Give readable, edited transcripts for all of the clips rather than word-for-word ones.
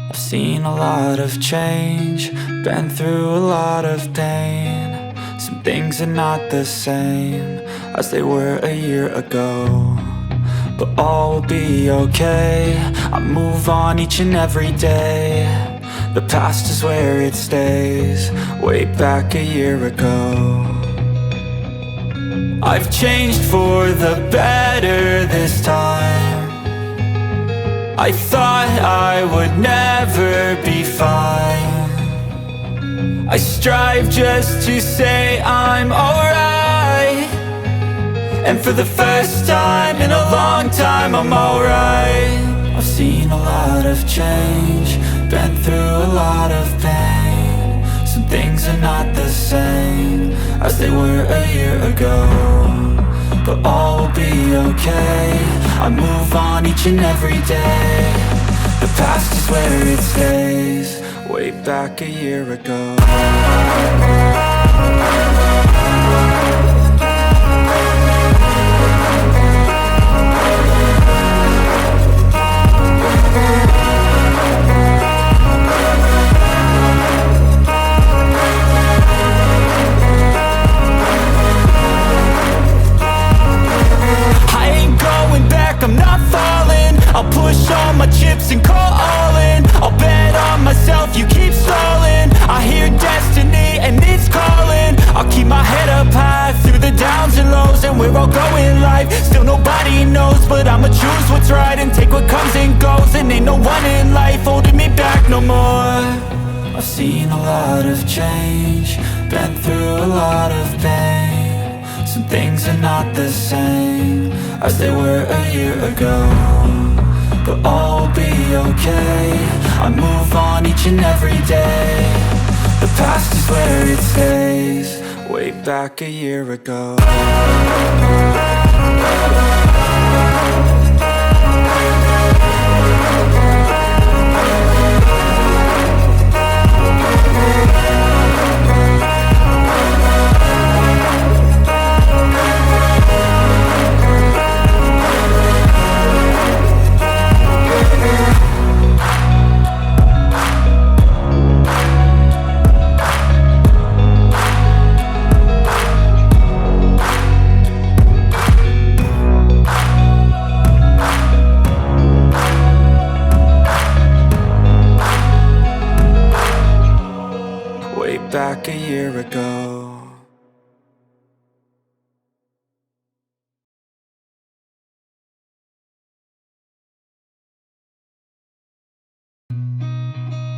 I've seen a lot of change, been through a lot of pain. Some things are not the same as they were a year ago, but all will be okay. I move on each and every day. The past is where it stays, way back a year ago. I've changed for the better this time. I thought I would never be fine. I strive just to say I'm alright, and for the first time in a long time I'm alright. I've seen a lot of change, been through a lot of pain. Some things are not the same as they were a year ago, but all will be okay. I move on each and every day. The past is where it stays, way back a year ago. I'm not falling, I'll push all my chips and call all in. I'll bet on myself, you keep stalling. I hear destiny and it's calling. I'll keep my head up high through the downs and lows, and we're all going live. Still nobody knows, but I'ma choose what's right and take what comes and goes. And ain't no one in life holding me back no more. I've seen a lot of change, been through a lot of pain. Some things are not the same as they were a year ago, but all will be okay. I move on each and every day. The past is where it stays, way back a year ago. Back a year ago.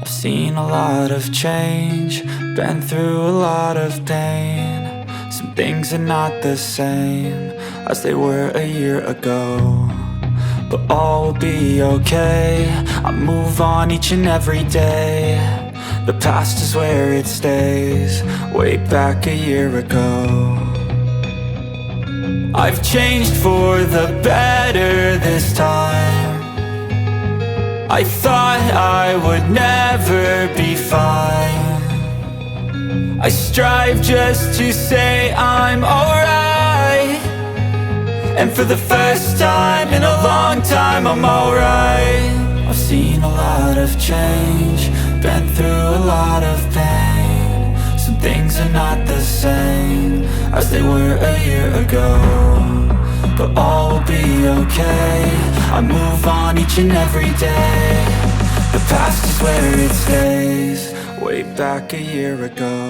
I've seen a lot of change, been through a lot of pain. Some things are not the same as they were a year ago, but all will be okay. I move on each and every day. The past is where it stays, way back a year ago. I've changed for the better this time. I thought I would never be fine. I strive just to say I'm alright, and for the first time in a long time I'm alright. I've seen a lot of change, been through a lot of pain. Some things are not the same as they were a year ago, but all will be okay. I move on each and every day. The past is where it stays, way back a year ago.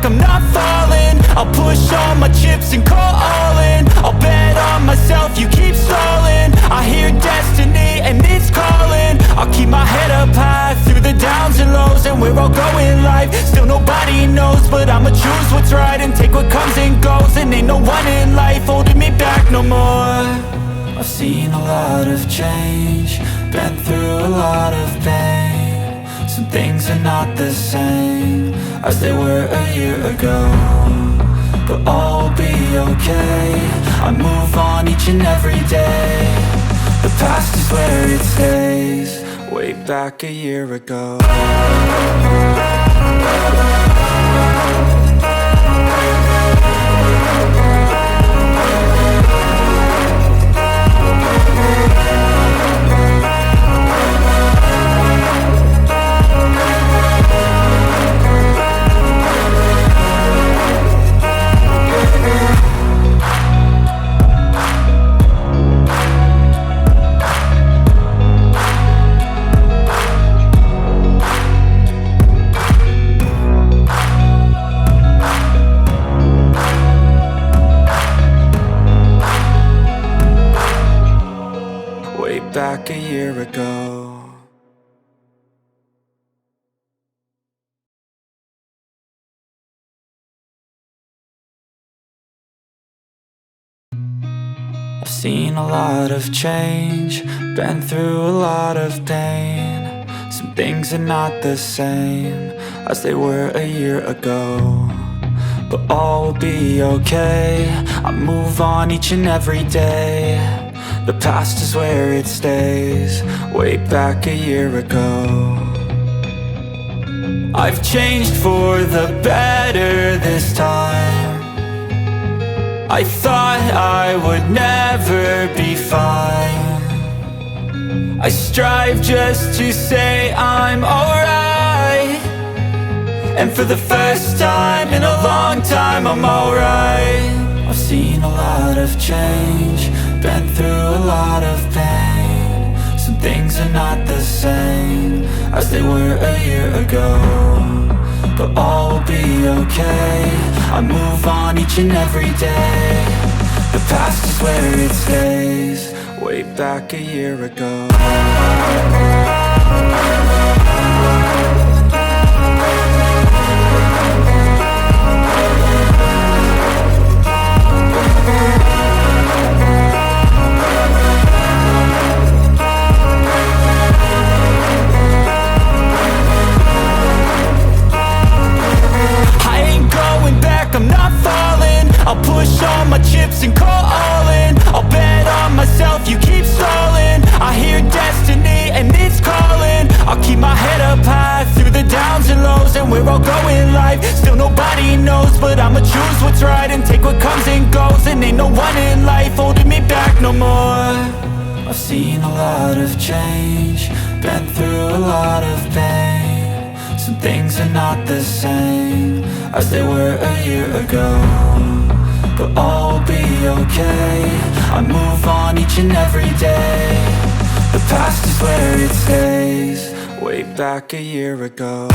I'm not falling, I'll push all my chips and call all in. I'll bet on myself, you keep stalling. I hear destiny and it's calling. I'll keep my head up high through the downs and lows, and we're all going live. Still nobody knows, but I'ma choose what's right and take what comes and goes. And ain't no one in life holding me back no more. I've seen a lot of change, been through a lot of pain. Some things are not the same as they were a year ago, but all will be okay. I move on each and every day. The past is where it stays. Way back a year ago. Back a year ago. I've seen a lot of change, been through a lot of pain. Some things are not the same as they were a year ago, but all will be okay. I move on each and every day. The past is where it stays. Way back a year ago. I've changed for the better this time. I thought I would never be fine. I strive just to say I'm alright, and for the first time in a long time I'm alright. I've seen a lot of change, been through a lot of pain. Some things are not the same as they were a year ago, but all will be okay. I move on each and every day. The past is where it stays. Way back a year ago. I'm not falling. I'll push all my chips and call all in. I'll bet on myself, you keep stalling. I hear destiny and it's calling. I'll keep my head up high through the downs and lows, and we're all going live. Still nobody knows, but I'ma choose what's right and take what comes and goes. And ain't no one in life holding me back no more. I've seen a lot of change, been through a lot of pain. Some things are not the same as they were a year ago, but all will be okay. I move on each and every day. The past is where it stays. Way back a year ago.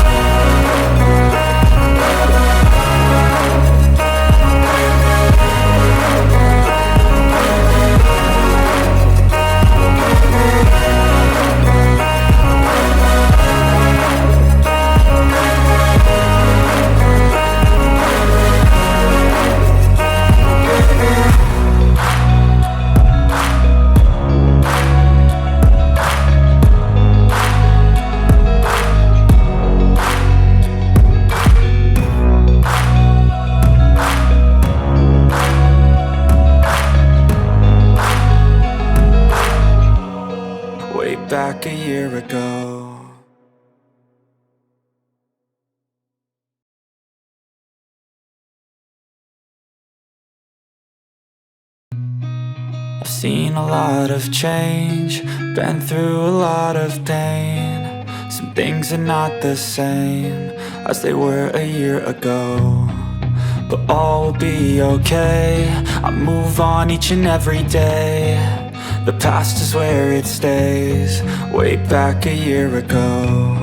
Back a year ago. I've seen a lot of change, been through a lot of pain. Some things are not the same as they were a year ago, but all will be okay. I move on each and every day. The past is where it stays. Way back a year ago.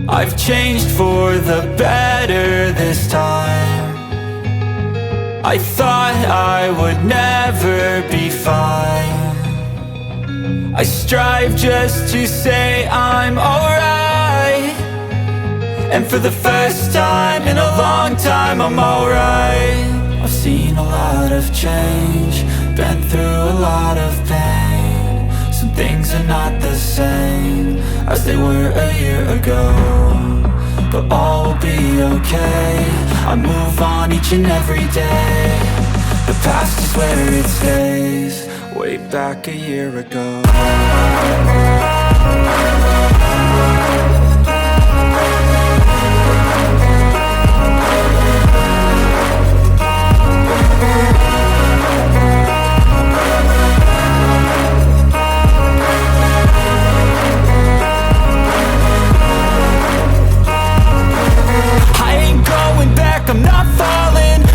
I've changed for the better this time. I thought I would never be fine. I strive just to say I'm alright, and for the first time in a long time I'm alright. I've seen a lot of change, been through a lot of pain. Some things are not the same as they were a year ago, but all will be okay. I move on each and every day. The past is where it stays. Way back a year ago.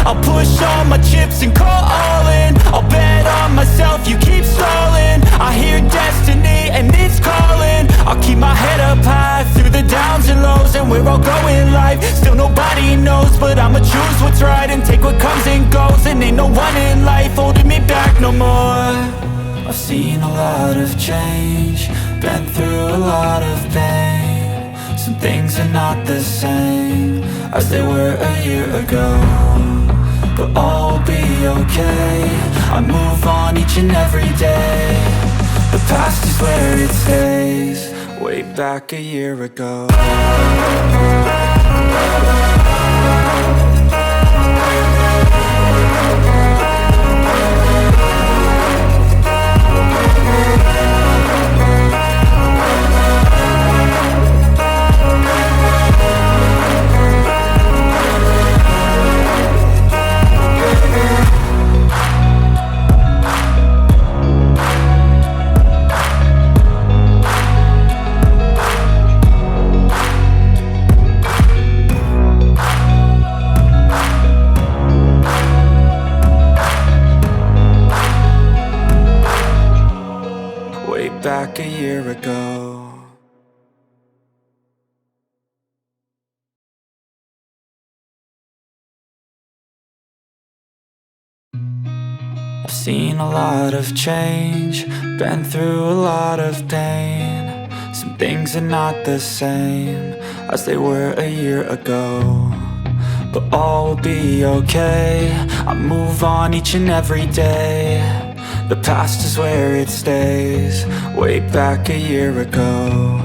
I'll push all my chips and call all in. I'll bet on myself, you keep stalling. I hear destiny and it's calling. I'll keep my head up high through the downs and lows. And we're all going live, still nobody knows. But I'ma choose what's right and take what comes and goes. And ain't no one in life holding me back no more. I've seen a lot of change, been through a lot of pain. Some things are not the same as they were a year ago, but all will be okay. I move on each and every day. The past is where it stays. Way back a year ago. Back a year ago. I've seen a lot of change, been through a lot of pain. Some things are not the same as they were a year ago, but all will be okay. I move on each and every day. The past is where it stays. Way back a year ago.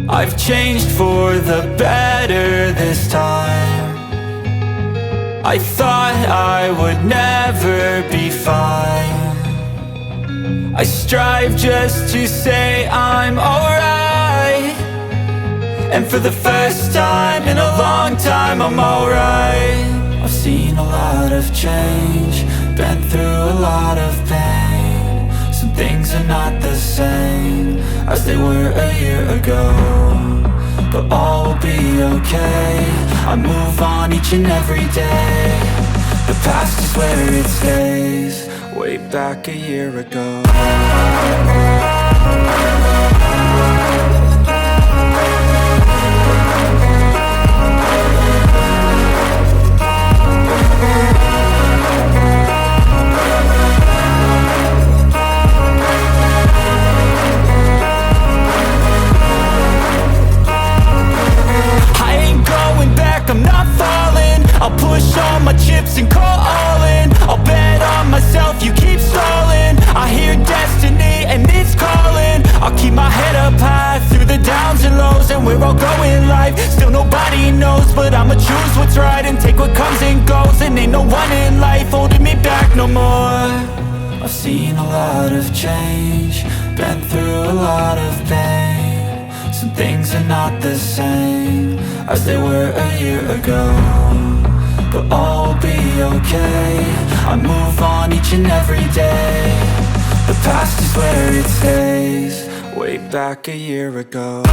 I've changed for the better this time. I thought I would never be fine. I strive just to say I'm alright, and for the first time in a long time I'm alright. I've seen a lot of change, been through a lot of pain. Some things are not the same as they were a year ago, but all will be okay. I move on each and every day. The past is where it stays. Way back a year ago. I'm not falling. I'll push all my chips and call all in. I'll bet on myself, you keep stalling. I hear destiny and it's calling. I'll keep my head up high through the downs and lows. And we're all going live, still nobody knows. But I'ma choose what's right and take what comes and goes. And ain't no one in life holding me back no more. I've seen a lot of change, been through a lot of pain. Some things are not the same as they were a year ago, but all will be okay. I move on each and every day. The past is where it stays. Way back a year ago.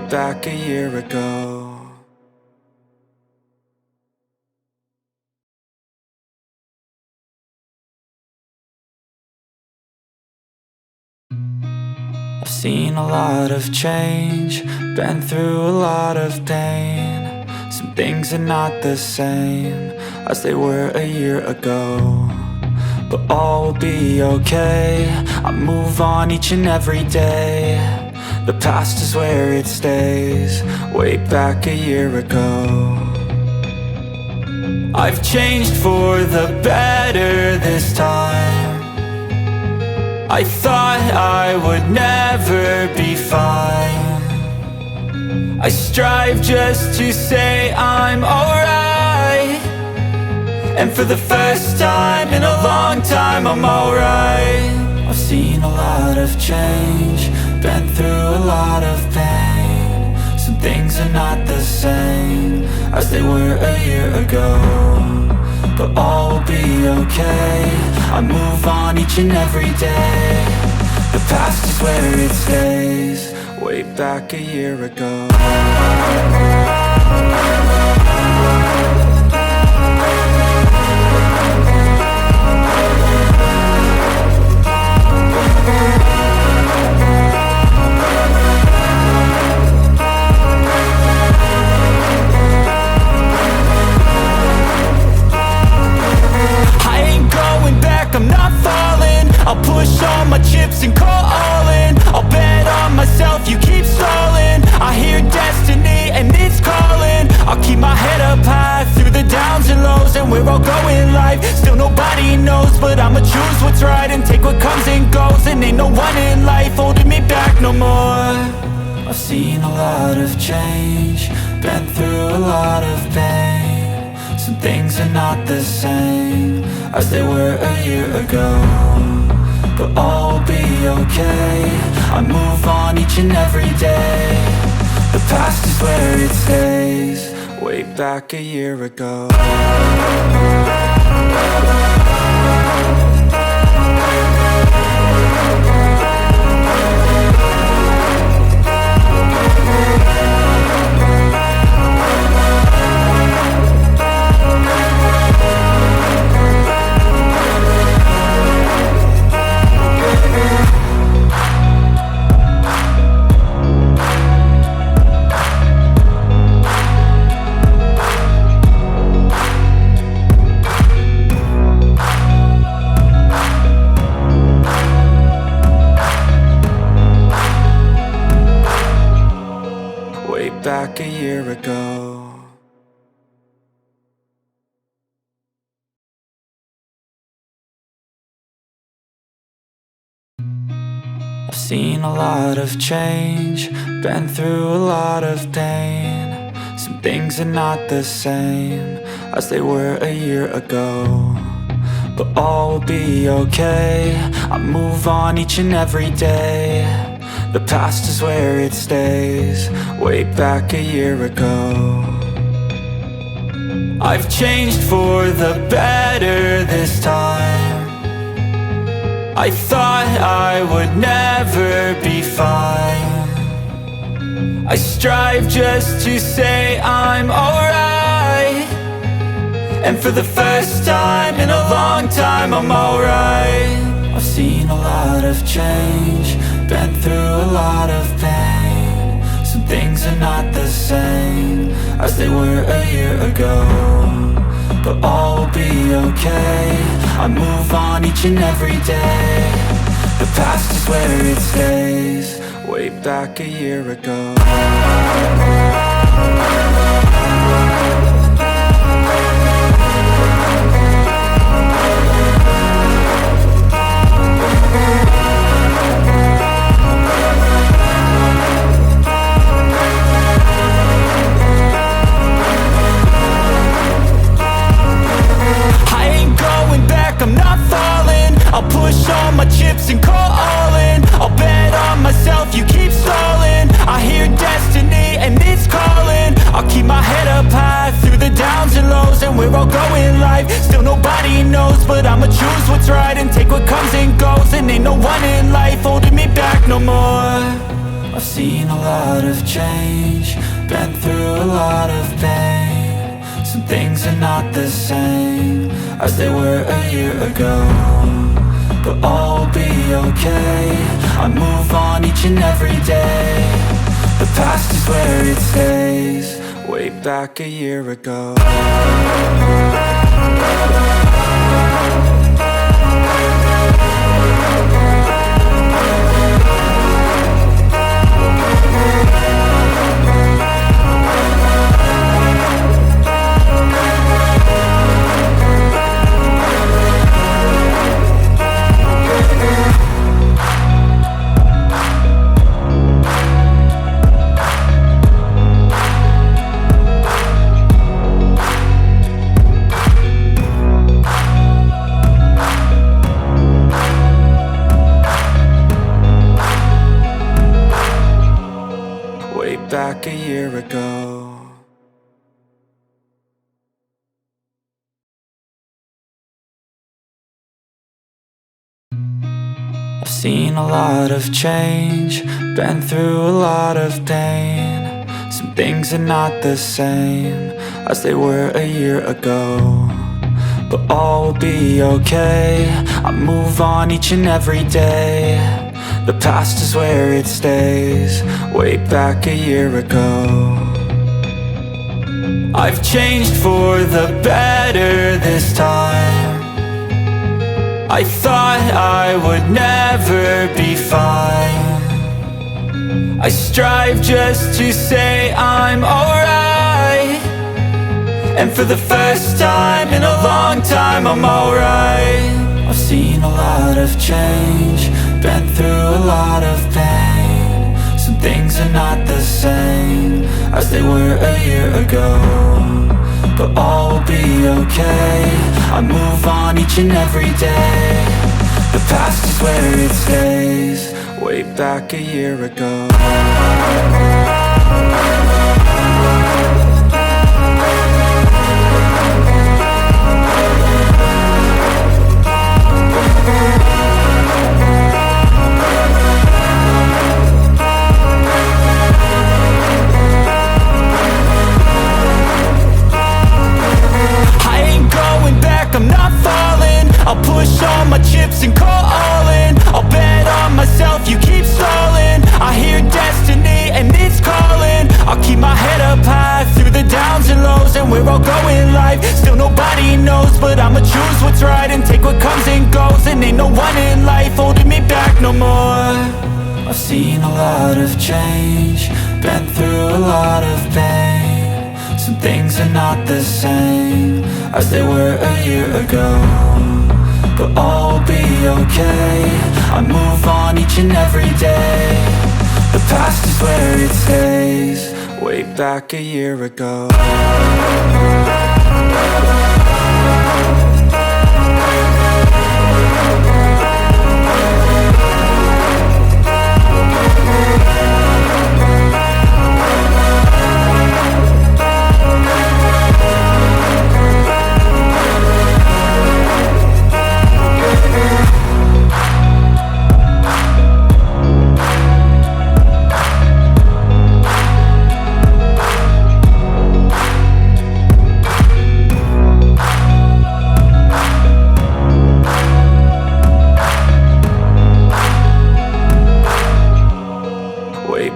Back a year ago. I've seen a lot of change, been through a lot of pain. Some things are not the same as they were a year ago, but all will be okay. I move on each and every day. The past is where it stays, way back a year ago. I've changed for the better this time. I thought I would never be fine. I strive just to say I'm alright, and for the first time in a long time I'm alright. I've seen a lot of change, been through a lot of pain. Some things are not the same as they were a year ago, but all will be okay. I move on each and every day. The past is where it stays, way back a year ago. I'm not falling, I'll push all my chips and call all in. I'll bet on myself, you keep stalling. I hear destiny and it's calling. I'll keep my head up high through the downs and lows, and we're all going live. Still nobody knows, but I'ma choose what's right and take what comes and goes. And ain't no one in life holding me back no more. I've seen a lot of change, been through a lot of pain. Some things are not the same as they were a year ago, but all will be okay. I move on each and every day. The past is where it stays, way back a year ago. Back a year ago. I've seen a lot of change, been through a lot of pain. Some things are not the same as they were a year ago, but all will be okay. I move on each and every day. The past is where it stays, way back a year ago. I've changed for the better this time. I thought I would never be fine. I strive just to say I'm alright, and for the first time in a long time I'm alright. I've seen a lot of change, been through a lot of pain. Some things are not the same as they were a year ago, but all will be okay. I move on each and every day. The past is where it stays, way back a year ago. I'm not falling, I'll push all my chips and call all in. I'll bet on myself, you keep stalling. I hear destiny and it's calling. I'll keep my head up high through the downs and lows, and we're all going live. Still nobody knows, but I'ma choose what's right and take what comes and goes. And ain't no one in life holding me back no more. I've seen a lot of change, been through a lot of pain. Some things are not the same as they were a year ago, but all will be okay. I move on each and every day. The past is where it stays. Way back a year ago. Back a year ago. I've seen a lot of change, been through a lot of pain. Some things are not the same as they were a year ago, but all will be okay. I move on each and every day. The past is where it stays. Way back a year ago. I've changed for the better this time. I thought I would never be fine. I strive just to say I'm alright, and for the first time in a long time I'm alright. I've seen a lot of change, been through a lot of pain. Some things are not the same as they were a year ago, but all will be okay. I move on each and every day. The past is where it stays. Way back a year ago. I'm not falling. I'll push all my chips and call all in. I'll bet on myself, you keep stalling. I hear destiny and it's calling. I'll keep my head up high through the downs and lows, and we're all going live. Still nobody knows, but I'ma choose what's right and take what comes and goes. And ain't no one in life holding me back no more. I've seen a lot of change, been through a lot of pain. Some things are not the same as they were a year ago, but all will be okay. I move on each and every day. The past is where it stays. Way back a year ago.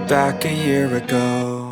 Back a year ago.